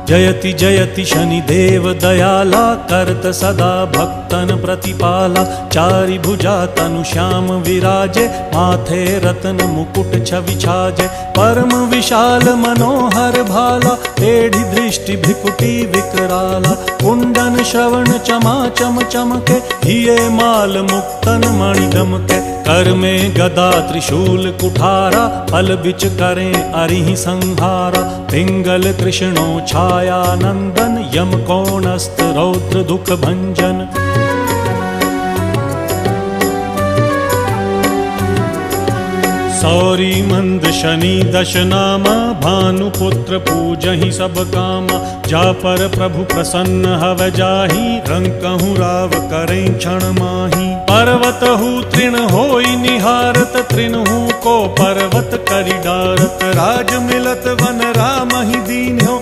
जयति जयति शनिदेव दयाला करत सदा भक्तन प्रतिपाला। चारि भुजा तनु श्याम विराजे माथे रतन मुकुट छवि छाजे। परम विशाल मनोहर भाला टेढ़ी दृष्टि भिकुटी विकराला। कुंडन श्रवण चमा चम चमके हिये माल मुक्तन मणि दमके। कर में गदा त्रिशूल कुठारा फल बिच करें अरिहि संहारा। पिंगल कृष्णो छाया नंदन यम कोणस्त रौद्र दुख भंजन। सौरी मंद शनि दश नामा भानुपुत्र पूजहि सब कामा। जा पर प्रभु प्रसन्न हव जाहि रंकहु राव करें क्षण माही। पर्वत हु तृण होई निहारत तृणहु को पर्वत करि डारत। राज मिलत वन राम ही दीन्हो